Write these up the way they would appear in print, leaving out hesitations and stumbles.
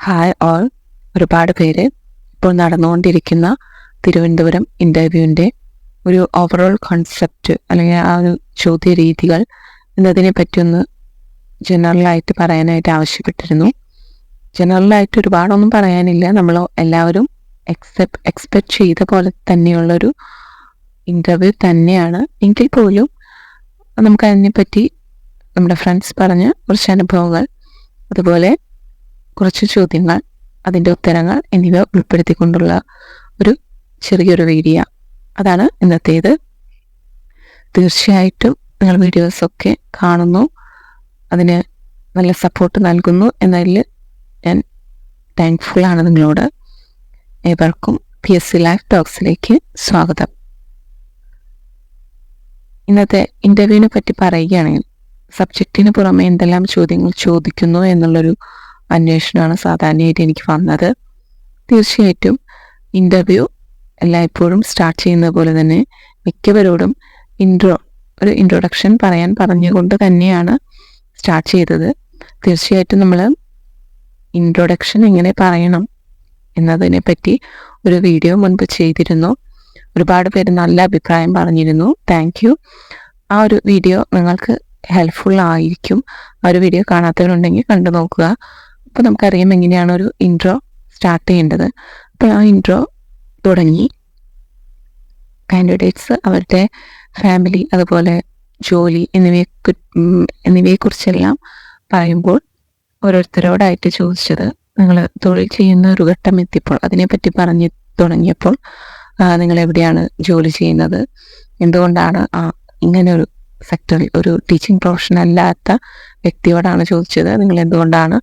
Hi all. ഒരുപാട് പേര് ഇപ്പോൾ നടന്നുകൊണ്ടിരിക്കുന്ന തിരുവനന്തപുരം ഇൻ്റർവ്യൂവിൻ്റെ ഒരു ഓവറോൾ കോൺസെപ്റ്റ് അല്ലെങ്കിൽ ആ ഒരു ചോദ്യ രീതികൾ എന്നതിനെ പറ്റിയൊന്ന് ജനറലായിട്ട് പറയാനായിട്ട് ആവശ്യപ്പെട്ടിരുന്നു. ജനറലായിട്ട് ഒരുപാടൊന്നും പറയാനില്ല. നമ്മൾ എല്ലാവരും എക്സ്പെക്റ്റ് ചെയ്ത പോലെ തന്നെയുള്ളൊരു ഇൻ്റർവ്യൂ തന്നെയാണ്. എങ്കിൽ പോലും നമുക്കതിനെപ്പറ്റി നമ്മുടെ ഫ്രണ്ട്സ് പറഞ്ഞ കുറച്ച് അനുഭവങ്ങൾ, അതുപോലെ കുറച്ച് ചോദ്യങ്ങൾ, അതിൻ്റെ ഉത്തരങ്ങൾ എന്നിവ ഉൾപ്പെടുത്തിക്കൊണ്ടുള്ള ഒരു ചെറിയൊരു വീഡിയോ, അതാണ് ഇന്നത്തേത്. തീർച്ചയായിട്ടും നിങ്ങൾ വീഡിയോസൊക്കെ കാണുന്നു, അതിന് നല്ല സപ്പോർട്ട് നൽകുന്നു എന്നതിൽ ഞാൻ താങ്ക്ഫുള്ളാണ് നിങ്ങളോട്. ഏവർക്കും PSC ലൈഫ് ടോക്സിലേക്ക് സ്വാഗതം. ഇന്നത്തെ ഇൻ്റർവ്യൂവിനെ പറ്റി പറയുകയാണെങ്കിൽ സബ്ജക്റ്റിന് പുറമെ എന്തെല്ലാം ചോദ്യങ്ങൾ ചോദിക്കുന്നു എന്നുള്ളൊരു അന്വേഷണമാണ് സാധാരണയായിട്ട് എനിക്ക് വന്നത്. തീർച്ചയായിട്ടും ഇൻ്റർവ്യൂ എല്ലായ്പ്പോഴും സ്റ്റാർട്ട് ചെയ്യുന്നത് പോലെ തന്നെ മിക്കവരോടും ഒരു ഇൻട്രൊഡക്ഷൻ പറയാൻ പറഞ്ഞുകൊണ്ട് തന്നെയാണ് സ്റ്റാർട്ട് ചെയ്തത്. തീർച്ചയായിട്ടും നമ്മൾ ഇൻട്രൊഡക്ഷൻ എങ്ങനെ പറയണം എന്നതിനെ പറ്റി ഒരു വീഡിയോ മുൻപ് ചെയ്തിരുന്നു. ഒരുപാട് പേര് നല്ല അഭിപ്രായം പറഞ്ഞിരുന്നു. Thank you. ആ ഒരു വീഡിയോ നിങ്ങൾക്ക് ഹെൽപ്ഫുൾ ആയിരിക്കും. ആ ഒരു വീഡിയോ കാണാത്തവരുണ്ടെങ്കിൽ കണ്ടു നോക്കുക. അപ്പോൾ നമുക്കറിയാം എങ്ങനെയാണ് ഒരു ഇൻട്രോ സ്റ്റാർട്ട് ചെയ്യേണ്ടത്. അപ്പോൾ ആ ഇൻട്രോ തുടങ്ങി കാൻഡിഡേറ്റ്സ് അവരുടെ ഫാമിലി, അതുപോലെ ജോലി എന്നിവയെക്കുറിച്ചെല്ലാം പറയുമ്പോൾ ഓരോരുത്തരോടായിട്ട് ചോദിച്ചത്, നിങ്ങൾ തൊഴിൽ ചെയ്യുന്ന ഒരു ഘട്ടം എത്തിയപ്പോൾ അതിനെപ്പറ്റി പറഞ്ഞു തുടങ്ങിയപ്പോൾ നിങ്ങൾ എവിടെയാണ് ജോലി ചെയ്യുന്നത്, എന്തുകൊണ്ടാണ് ഇങ്ങനെ ഒരു സെക്ടറിൽ ഒരു ടീച്ചിങ് പ്രൊഫഷൻ അല്ലാത്ത വ്യക്തിയോടാണ് ചോദിച്ചത്, നിങ്ങൾ എന്തുകൊണ്ടാണ്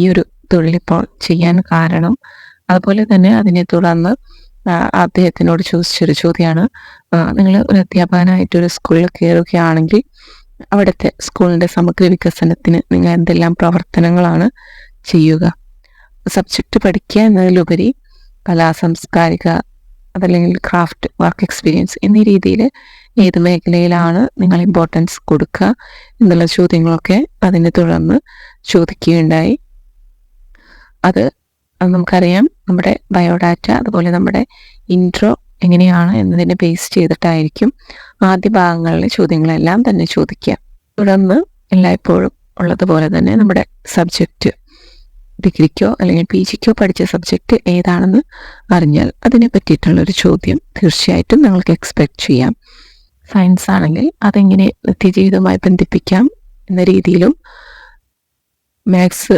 ഈ ഒരു തൊഴിലിപ്പോൾ ചെയ്യാൻ കാരണം. അതുപോലെ തന്നെ അതിനെ തുടർന്ന് അദ്ദേഹത്തിനോട് ചോദിച്ചൊരു ചോദ്യമാണ്, നിങ്ങൾ ഒരു അധ്യാപകനായിട്ടൊരു സ്കൂളിൽ കയറുകയാണെങ്കിൽ അവിടുത്തെ സ്കൂളിൻ്റെ സമഗ്ര വികസനത്തിന് നിങ്ങൾ എന്തെല്ലാം പ്രവർത്തനങ്ങളാണ് ചെയ്യുക. സബ്ജക്റ്റ് പഠിക്കുക എന്നതിലുപരി കലാസാംസ്കാരിക, അതല്ലെങ്കിൽ ക്രാഫ്റ്റ്, വർക്ക് എക്സ്പീരിയൻസ് എന്നീ രീതിയിൽ ഏത് മേഖലയിലാണ് നിങ്ങൾ ഇമ്പോർട്ടൻസ് കൊടുക്കുക എന്നുള്ള ചോദ്യങ്ങളൊക്കെ അതിനെ തുടർന്ന് ചോദിക്കുകയുണ്ടായി. അത് നമുക്കറിയാം, നമ്മുടെ ബയോഡാറ്റ അതുപോലെ നമ്മുടെ ഇൻട്രോ എങ്ങനെയാണ് എന്നതിനെ ബേസ് ചെയ്തിട്ടായിരിക്കും ആദ്യ ഭാഗങ്ങളിലെ ചോദ്യങ്ങളെല്ലാം തന്നെ ചോദിക്കുക. തുടർന്ന് എല്ലായ്പ്പോഴും ഉള്ളതുപോലെ തന്നെ നമ്മുടെ സബ്ജക്റ്റ്, ഡിഗ്രിക്കോ അല്ലെങ്കിൽ PGക്കോ പഠിച്ച സബ്ജക്റ്റ് ഏതാണെന്ന് അറിഞ്ഞാൽ അതിനെ പറ്റിയിട്ടുള്ളൊരു ചോദ്യം തീർച്ചയായിട്ടും നിങ്ങൾക്ക് എക്സ്പെക്റ്റ് ചെയ്യാം. സയൻസ് ആണെങ്കിൽ അതെങ്ങനെ നിത്യജീവിതവുമായി ബന്ധിപ്പിക്കാം എന്ന രീതിയിലും, മാത്സ്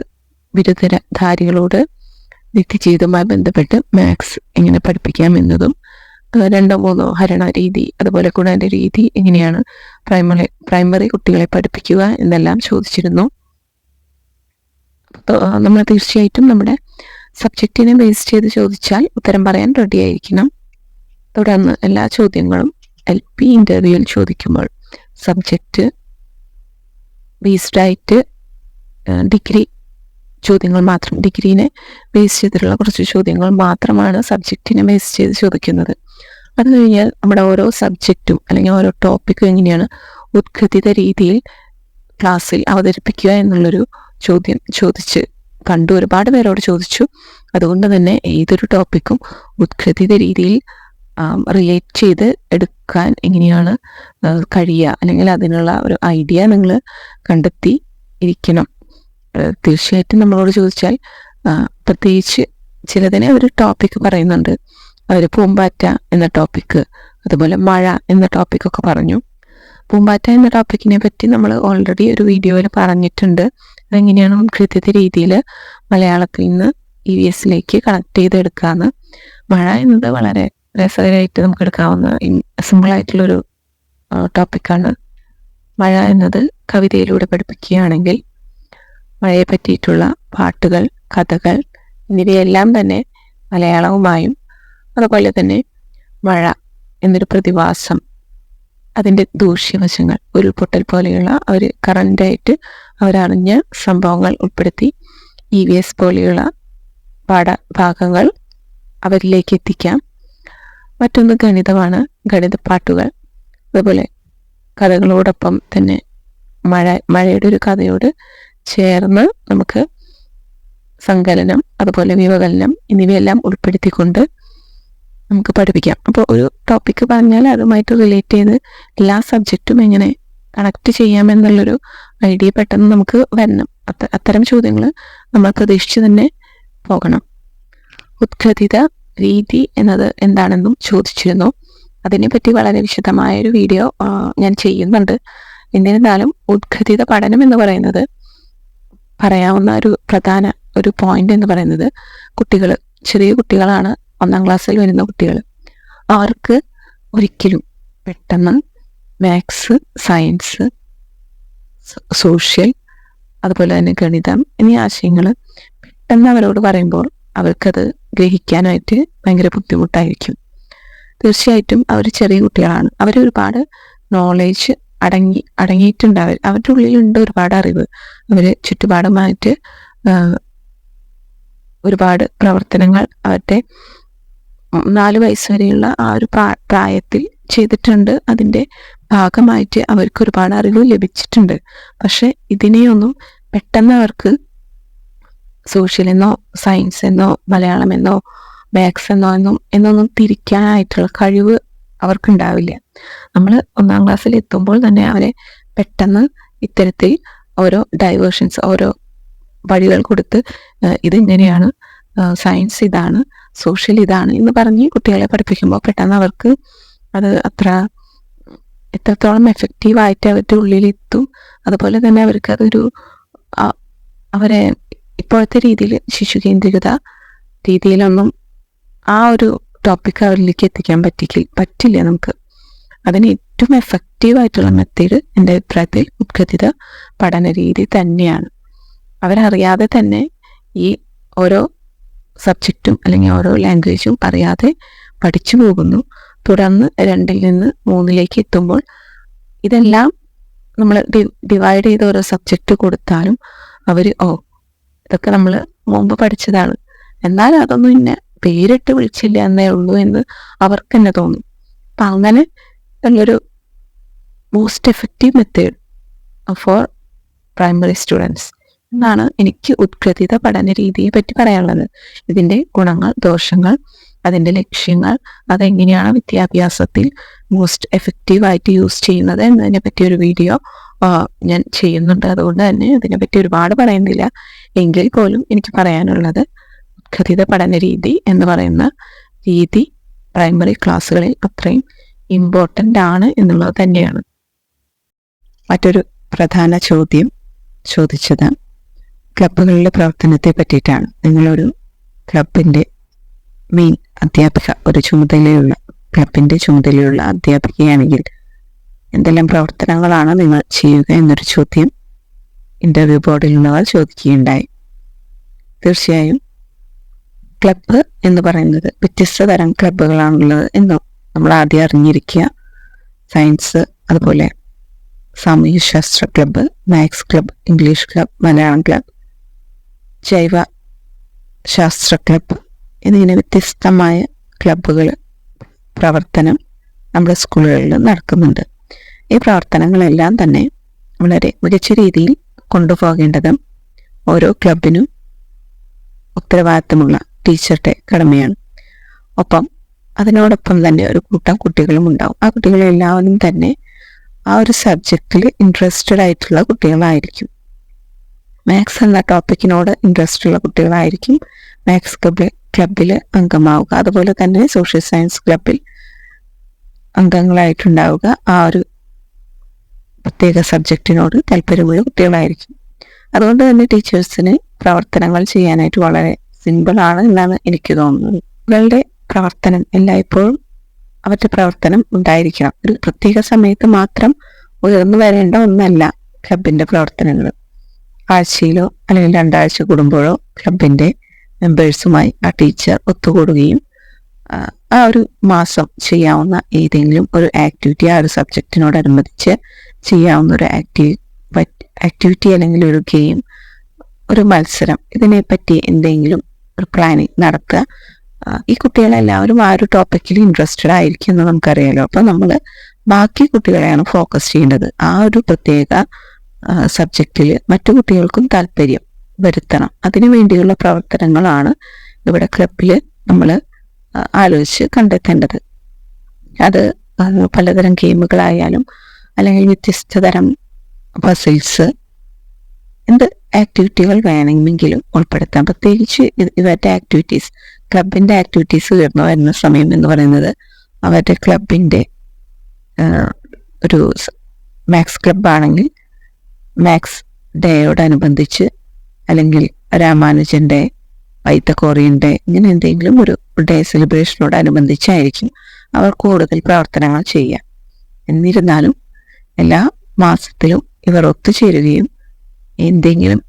ബിരുദധാരികളോട് നിത്യജീവിതവുമായി ബന്ധപ്പെട്ട് മാത്സ് എങ്ങനെ പഠിപ്പിക്കാം എന്നതും, 2-3 ഹരണ രീതി, അതുപോലെ ഗുണന രീതി എങ്ങനെയാണ് പ്രൈമറി കുട്ടികളെ പഠിപ്പിക്കുക എന്നെല്ലാം ചോദിച്ചിരുന്നു. നമ്മൾ തീർച്ചയായിട്ടും നമ്മുടെ സബ്ജക്റ്റിനെ ബേസ് ചെയ്ത് ചോദിച്ചാൽ ഉത്തരം പറയാൻ റെഡി ആയിരിക്കണം. തുടർന്ന് എല്ലാ ചോദ്യങ്ങളും LP ഇൻ്റർവ്യൂവിൽ ചോദിക്കുമ്പോൾ സബ്ജക്റ്റ് ബേസ്ഡ് ആയിട്ട് ഡിഗ്രി ചോദ്യങ്ങൾ മാത്രം, ഡിഗ്രീനെ ബേസ് ചെയ്തിട്ടുള്ള കുറച്ച് ചോദ്യങ്ങൾ മാത്രമാണ് സബ്ജക്റ്റിനെ ബേസ് ചെയ്ത് ചോദിക്കുന്നത്. അത് കഴിഞ്ഞാൽ നമ്മുടെ ഓരോ സബ്ജക്റ്റും അല്ലെങ്കിൽ ഓരോ ടോപ്പിക്കും എങ്ങനെയാണ് ഉദ്ഘടിത രീതിയിൽ ക്ലാസ്സിൽ അവതരിപ്പിക്കുക എന്നുള്ളൊരു ചോദ്യം ചോദിച്ച് കണ്ടു. ഒരുപാട് പേരോട് ചോദിച്ചു. അതുകൊണ്ട് തന്നെ ഏതൊരു ടോപ്പിക്കും ഉദ്ഘടിത രീതിയിൽ റിലേറ്റ് ചെയ്ത് എടുക്കാൻ എങ്ങനെയാണ് കഴിയുക, അല്ലെങ്കിൽ അതിനുള്ള ഒരു ഐഡിയ നിങ്ങൾ കണ്ടെത്തി ഇരിക്കണം. തീർച്ചയായിട്ടും നമ്മളോട് ചോദിച്ചാൽ പ്രത്യേകിച്ച് ചിലതിനെ ഒരു ടോപ്പിക്ക് പറയുന്നുണ്ട്. അവർ പൂമ്പാറ്റ എന്ന ടോപ്പിക്ക്, അതുപോലെ മഴ എന്ന ടോപ്പിക്കൊക്കെ പറഞ്ഞു. പൂമ്പാറ്റ എന്ന ടോപ്പിക്കിനെ പറ്റി നമ്മൾ ഓൾറെഡി ഒരു വീഡിയോയിൽ പറഞ്ഞിട്ടുണ്ട്. അതെങ്ങനെയാണ് കൃത്യത രീതിയിൽ മലയാളത്തിൽ നിന്ന് EVSലേക്ക് കണക്ട് ചെയ്തെടുക്കാമെന്ന്. മഴ എന്നത് വളരെ രസകരമായിട്ട് നമുക്ക് എടുക്കാവുന്ന സിമ്പിളായിട്ടുള്ളൊരു ടോപ്പിക്കാണ്. മഴ എന്നത് കവിതയിലൂടെ പഠിപ്പിക്കുകയാണെങ്കിൽ മഴയെ പറ്റിയിട്ടുള്ള പാട്ടുകൾ, കഥകൾ എന്നിവയെല്ലാം തന്നെ മലയാളവുമായും, അതുപോലെ തന്നെ മഴ എന്നൊരു പ്രതിഭാസം, അതിൻ്റെ ദൂഷ്യവശങ്ങൾ, ഉരുൾപൊട്ടൽ പോലെയുള്ള ഒരു കറണ്ടായിട്ട് അവരറിഞ്ഞ സംഭവങ്ങൾ ഉൾപ്പെടുത്തി EVS പോലെയുള്ള പാഠഭാഗങ്ങൾ അവരിലേക്ക് എത്തിക്കാം. മറ്റൊന്ന് ഗണിതമാണ്, ഗണിതപ്പാട്ടുകൾ. അതുപോലെ കഥകളോടൊപ്പം തന്നെ മഴയുടെ ഒരു കഥയോട് ചേർന്ന് നമുക്ക് സങ്കലനം, അതുപോലെ വിവകലനം എന്നിവയെല്ലാം ഉൾപ്പെടുത്തിക്കൊണ്ട് നമുക്ക് പഠിപ്പിക്കാം. അപ്പോൾ ഒരു ടോപ്പിക്ക് പറഞ്ഞാൽ അതുമായിട്ട് റിലേറ്റ് ചെയ്ത് എല്ലാ സബ്ജക്റ്റും എങ്ങനെ കണക്ട് ചെയ്യാമെന്നുള്ളൊരു ഐഡിയ പെട്ടെന്ന് നമുക്ക് വരണം. അത്തരം ചോദ്യങ്ങൾ നമ്മൾ പ്രതീക്ഷിച്ച് തന്നെ പോകണം. ഉദ്ഗ്രഥിത രീതി എന്നത് എന്താണെന്നും ചോദിച്ചിരുന്നു. അതിനെപ്പറ്റി വളരെ വിശദമായൊരു വീഡിയോ ഞാൻ ചെയ്യുന്നുണ്ട്. എന്നിരുന്നാലും ഉദ്ഗ്രഥിത പഠനം എന്ന് പറയുന്നത് പറയാവുന്ന ഒരു പ്രധാന ഒരു പോയിന്റ് എന്ന് പറയുന്നത് ചെറിയ കുട്ടികളാണ്, 1ാം ക്ലാസ്സിൽ വരുന്ന കുട്ടികൾ. അവർക്ക് ഒരിക്കലും പെട്ടെന്ന് മാത്സ്, സയൻസ്, സോഷ്യൽ, അതുപോലെ തന്നെ ഗണിതം എന്നീ ആശയങ്ങൾ പെട്ടെന്ന് അവരോട് പറയുമ്പോൾ അവർക്കത് ഗ്രഹിക്കാനായിട്ട് ഭയങ്കര ബുദ്ധിമുട്ടായിരിക്കും. തീർച്ചയായിട്ടും അവർ ചെറിയ കുട്ടികളാണ്. അവർ ഒരുപാട് നോളേജ് അടങ്ങിയിട്ടുണ്ട്. അവരുടെ ഉള്ളിലുണ്ട് ഒരുപാട് അറിവ്. അവർ ചുറ്റുപാടുമായിട്ട് ഒരുപാട് പ്രവർത്തനങ്ങൾ അവരുടെ 4 വയസ്സ് വരെയുള്ള ആ ഒരു പ്രായത്തിൽ ചെയ്തിട്ടുണ്ട്. അതിൻ്റെ ഭാഗമായിട്ട് അവർക്ക് ഒരുപാട് അറിവ് ലഭിച്ചിട്ടുണ്ട്. പക്ഷെ ഇതിനെയൊന്നും പെട്ടെന്ന് അവർക്ക് സോഷ്യൽ എന്നോ സയൻസ് എന്നോ മലയാളം എന്നോ മാത്സ് എന്നൊന്നും തിരിക്കാനായിട്ടുള്ള കഴിവ് അവർക്കുണ്ടാവില്ല. നമ്മൾ 1ാം ക്ലാസ്സിൽ എത്തുമ്പോൾ തന്നെ അവരെ പെട്ടെന്ന് ഇത്തരത്തിൽ ഓരോ ഡൈവേർഷൻസ്, ഓരോ വഴികൾ കൊടുത്ത് ഇതിങ്ങനെയാണ്, സയൻസ് ഇതാണ്, സോഷ്യൽ ഇതാണ് എന്ന് പറഞ്ഞ് കുട്ടികളെ പഠിപ്പിക്കുമ്പോൾ പെട്ടെന്ന് അവർക്ക് അത് എത്രത്തോളം എഫക്റ്റീവായിട്ട് അവരുടെ ഉള്ളിലെത്തും. അതുപോലെ തന്നെ അവർക്ക് അവരെ ഇപ്പോഴത്തെ രീതിയിൽ ശിശു കേന്ദ്രീകൃത രീതിയിലൊന്നും ആ ഒരു ടോപ്പിക് അവരിലേക്ക് എത്തിക്കാൻ പറ്റില്ല നമുക്ക്. അതിന് ഏറ്റവും എഫക്റ്റീവായിട്ടുള്ള മെത്തേഡ് എൻ്റെ അഭിപ്രായത്തിൽ ഉദ്ഗ്രഥിത പഠന രീതി തന്നെയാണ്. അവരറിയാതെ തന്നെ ഈ ഓരോ സബ്ജക്റ്റും അല്ലെങ്കിൽ ഓരോ ലാംഗ്വേജും അറിയാതെ പഠിച്ചു പോകുന്നു. തുടർന്ന് 2ൽ നിന്ന് 3ലേക്ക് എത്തുമ്പോൾ ഇതെല്ലാം നമ്മൾ ഡിവൈഡ് ചെയ്ത് ഓരോ സബ്ജക്റ്റ് കൊടുത്താലും അവർ ഇതൊക്കെ നമ്മൾ മുമ്പ് പഠിച്ചതാണ്, എന്നാൽ അതൊന്നും ഇന്നെ പേരിട്ട് വിളിച്ചില്ല എന്നേ ഉള്ളൂ എന്ന് അവർക്ക് തന്നെ തോന്നും. അപ്പം അങ്ങനെ ഉള്ളൊരു most effective method for primary students എന്നാണ് എനിക്ക് ഉദ്ഗ്രഥിത പഠന രീതിയെ പറ്റി പറയാനുള്ളത്. ഇതിൻ്റെ ഗുണങ്ങൾ, ദോഷങ്ങൾ, അതിൻ്റെ ലക്ഷ്യങ്ങൾ, അതെങ്ങനെയാണ് വിദ്യാഭ്യാസത്തിൽ മോസ്റ്റ് എഫക്റ്റീവായിട്ട് യൂസ് ചെയ്യുന്നത് എന്നതിനെ പറ്റി ഒരു വീഡിയോ ഞാൻ ചെയ്യുന്നുണ്ട്. അതുകൊണ്ട് തന്നെ അതിനെപ്പറ്റി ഒരുപാട് പറയുന്നില്ല. എങ്കിൽ പോലും എനിക്ക് പറയാനുള്ളത് ഉദ്ഗ്രഥിത പഠന രീതി എന്ന് പറയുന്ന രീതി പ്രൈമറി ക്ലാസ്സുകളിൽ അത്രയും ഇമ്പോർട്ടൻ്റ് ആണ് എന്നുള്ളത് തന്നെയാണ്. മറ്റൊരു പ്രധാന ചോദ്യം ചോദിച്ചത് ക്ലബ്ബുകളുടെ പ്രവർത്തനത്തെ പറ്റിയിട്ടാണ്. നിങ്ങളൊരു ക്ലബിൻ്റെ മെയിൻ അധ്യാപിക, ഒരു ക്ലബിൻ്റെ ചുമതലയുള്ള അധ്യാപികയാണെങ്കിൽ എന്തെല്ലാം പ്രവർത്തനങ്ങളാണ് നിങ്ങൾ ചെയ്യുക എന്നൊരു ചോദ്യം ഇൻ്റർവ്യൂ ബോർഡിലുള്ളവർ ചോദിക്കുകയുണ്ടായി. തീർച്ചയായും ക്ലബ്ബ് എന്ന് പറയുന്നത് വ്യത്യസ്ത തരം ക്ലബ്ബുകളാണുള്ളത് എന്ന് നമ്മൾ ആദ്യം അറിഞ്ഞിരിക്കുക. സയൻസ്, അതുപോലെ സാമൂഹ്യശാസ്ത്ര club, maths club, English club, Malayalam club, ജൈവ ശാസ്ത്ര ക്ലബ്ബ് എന്നിങ്ങനെ വ്യത്യസ്തമായ ക്ലബ്ബുകൾ പ്രവർത്തനം നമ്മുടെ സ്കൂളുകളിൽ നടക്കുന്നുണ്ട്. ഈ പ്രവർത്തനങ്ങളെല്ലാം തന്നെ വളരെ മികച്ച രീതിയിൽ കൊണ്ടുപോകേണ്ടത് ഓരോ ക്ലബിനും ഉത്തരവാദിത്തമുള്ള ടീച്ചറുടെ കടമയാണ്. അതിനോടൊപ്പം തന്നെ ഒരു കൂട്ടം കുട്ടികളും ഉണ്ടാവും. ആ കുട്ടികളെല്ലാവരും തന്നെ ആ ഒരു സബ്ജക്റ്റിൽ ഇൻട്രസ്റ്റഡ് ആയിട്ടുള്ള കുട്ടികളായിരിക്കും. മാത്സ് എന്ന ടോപ്പിക്കിനോട് ഇൻട്രസ്റ്റ് ഉള്ള കുട്ടികളായിരിക്കും മാത്സ് ക്ലബിൽ അംഗമാവുക. അതുപോലെ തന്നെ സോഷ്യൽ സയൻസ് ക്ലബിൽ അംഗങ്ങളായിട്ടുണ്ടാവുക ആ ഒരു പ്രത്യേക സബ്ജക്റ്റിനോട് താല്പര്യമുള്ള കുട്ടികളായിരിക്കും. അതുകൊണ്ട് തന്നെ ടീച്ചേഴ്സിന് പ്രവർത്തനങ്ങൾ ചെയ്യാനായിട്ട് വളരെ സിമ്പിളാണ് എന്നാണ് എനിക്ക് തോന്നുന്നത്. കുട്ടികളുടെ പ്രവർത്തനം എല്ലായ്പ്പോഴും അവരുടെ പ്രവർത്തനം ഉണ്ടായിരിക്കണം. ഒരു പ്രത്യേക സമയത്ത് മാത്രം ഉയർന്നു വരേണ്ട ഒന്നല്ല ക്ലബിൻ്റെ പ്രവർത്തനങ്ങൾ. ആഴ്ചയിലോ അല്ലെങ്കിൽ 2 ആഴ്ച കൂടുമ്പോഴോ ക്ലബിൻ്റെ മെമ്പേഴ്സുമായി ആ ടീച്ചർ ഒത്തുകൂടുകയും ആ ഒരു മാസം ചെയ്യാവുന്ന ഏതെങ്കിലും ഒരു ആക്ടിവിറ്റി, ആ ഒരു സബ്ജക്റ്റിനോടനുബന്ധിച്ച് ചെയ്യാവുന്ന ഒരു ആക്ടിവിറ്റി അല്ലെങ്കിൽ ഒരു ഗെയിം, ഒരു മത്സരം, ഇതിനെപ്പറ്റി എന്തെങ്കിലും ഒരു പ്ലാനിങ് നടത്തുക. ഈ കുട്ടികളെല്ലാവരും ആ ഒരു ടോപ്പിക്കിൽ ഇൻട്രസ്റ്റഡ് ആയിരിക്കും എന്ന് നമുക്കറിയാലോ. അപ്പം നമ്മൾ ബാക്കി കുട്ടികളെയാണ് ഫോക്കസ് ചെയ്യേണ്ടത്. ആ ഒരു പ്രത്യേക സബ്ജക്റ്റിൽ മറ്റു കുട്ടികൾക്കും താല്പര്യം വരുത്തണം. അതിനു വേണ്ടിയുള്ള പ്രവർത്തനങ്ങളാണ് ഇവിടെ ക്ലബിൽ നമ്മൾ ആലോചിച്ച് കണ്ടെത്തേണ്ടത്. അത് പലതരം ഗെയിമുകളായാലും അല്ലെങ്കിൽ വ്യത്യസ്ത തരം പസിൽസ്, എന്ത് ആക്ടിവിറ്റികൾ വേണമെങ്കിലും ഉൾപ്പെടുത്താം. പ്രത്യേകിച്ച് ഇവരുടെ ആക്ടിവിറ്റീസ്, ക്ലബിൻ്റെ ആക്ടിവിറ്റീസ് ഉയർന്നു വരുന്ന സമയം എന്ന് പറയുന്നത് അവരുടെ ക്ലബിൻ്റെ ഒരു മാത്സ് ക്ലബാണെങ്കിൽ മാത്സ് ഡേയോടനുബന്ധിച്ച്, അല്ലെങ്കിൽ രാമാനുജൻ്റെ, വൈത്തക്കോറിയൻ്റെ, ഇങ്ങനെ എന്തെങ്കിലും ഒരു ഡേ സെലിബ്രേഷനോടനുബന്ധിച്ചായിരിക്കും അവർ കൂടുതൽ പ്രവർത്തനങ്ങൾ ചെയ്യുക. എന്നിരുന്നാലും എല്ലാ മാസത്തിലും ഇവർ ഒത്തുചേരുകയും എന്തെങ്കിലും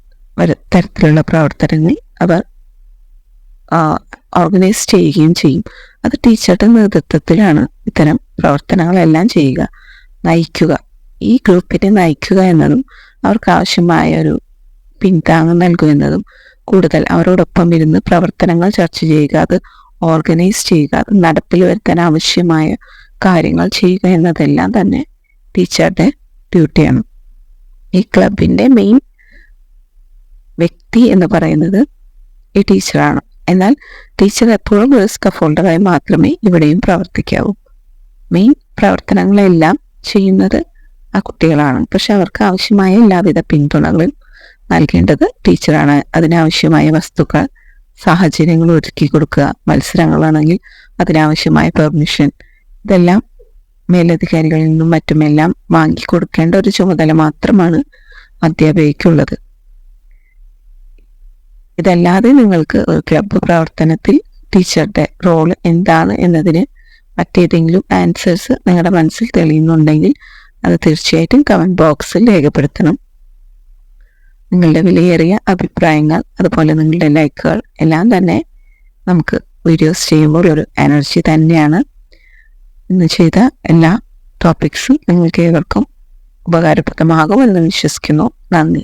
തരത്തിലുള്ള പ്രവർത്തനങ്ങൾ അവർ ഓർഗനൈസ് ചെയ്യുകയും ചെയ്യും. അത് ടീച്ചറുടെ നേതൃത്വത്തിലാണ് ഇത്തരം പ്രവർത്തനങ്ങളെല്ലാം ചെയ്യുക, നയിക്കുക. ഈ ഗ്രൂപ്പിനെ നയിക്കുക എന്നതും അവർക്ക് ആവശ്യമായ ഒരു പിന്താങ്ങം നൽകുക എന്നതും, കൂടുതൽ അവരോടൊപ്പം ഇരുന്ന് പ്രവർത്തനങ്ങൾ ചർച്ച ചെയ്യുക, അത് ഓർഗനൈസ് ചെയ്യുക, അത് നടപ്പിൽ വരുത്താൻ ആവശ്യമായ കാര്യങ്ങൾ ചെയ്യുക എന്നതെല്ലാം തന്നെ ടീച്ചറുടെ ഡ്യൂട്ടിയാണ്. ഈ ക്ലബിൻ്റെ മെയിൻ വ്യക്തി എന്ന് പറയുന്നത് ഈ ടീച്ചറാണ്. എന്നാൽ ടീച്ചർ എപ്പോഴും ഒരു സ്കഫോൾഡറായി മാത്രമേ ഇവിടെയും പ്രവർത്തിക്കാവൂ. മെയിൻ പ്രവർത്തനങ്ങളെല്ലാം ചെയ്യുന്നത് ആ കുട്ടികളാണ്. പക്ഷെ അവർക്ക് ആവശ്യമായ എല്ലാവിധ പിന്തുണകളും നൽകേണ്ടത് ടീച്ചറാണ്. അതിനാവശ്യമായ വസ്തുക്കൾ, സാഹചര്യങ്ങൾ ഒരുക്കി കൊടുക്കുക. മത്സരങ്ങളാണെങ്കിൽ അതിനാവശ്യമായ പെർമിഷൻ, ഇതെല്ലാം മേലധികാരികളിൽ നിന്നും മറ്റുമെല്ലാം വാങ്ങിക്കൊടുക്കേണ്ട ഒരു ചുമതല മാത്രമാണ് അധ്യാപികയ്ക്കുള്ളത്. ഇതല്ലാതെ നിങ്ങൾക്ക് ഒരു ക്ലബ്ബ് പ്രവർത്തനത്തിൽ ടീച്ചറുടെ റോൾ എന്താണ് എന്നതിന് മറ്റേതെങ്കിലും ആൻസേഴ്സ് നിങ്ങളുടെ മനസ്സിൽ തെളിയുന്നുണ്ടെങ്കിൽ അത് തീർച്ചയായിട്ടും കമൻറ്റ് ബോക്സിൽ രേഖപ്പെടുത്തണം. നിങ്ങളുടെ വിലയേറിയ അഭിപ്രായങ്ങൾ, അതുപോലെ നിങ്ങളുടെ ലൈക്കുകൾ എല്ലാം തന്നെ നമുക്ക് വീഡിയോസ് ചെയ്യുമ്പോൾ ഒരു എനർജി തന്നെയാണ്. ഇന്ന് ചെയ്ത എല്ലാ ടോപ്പിക്സും നിങ്ങൾക്ക് ഏവർക്കും ഉപകാരപ്രദമാകുമെന്ന് വിശ്വസിക്കുന്നു. നന്ദി.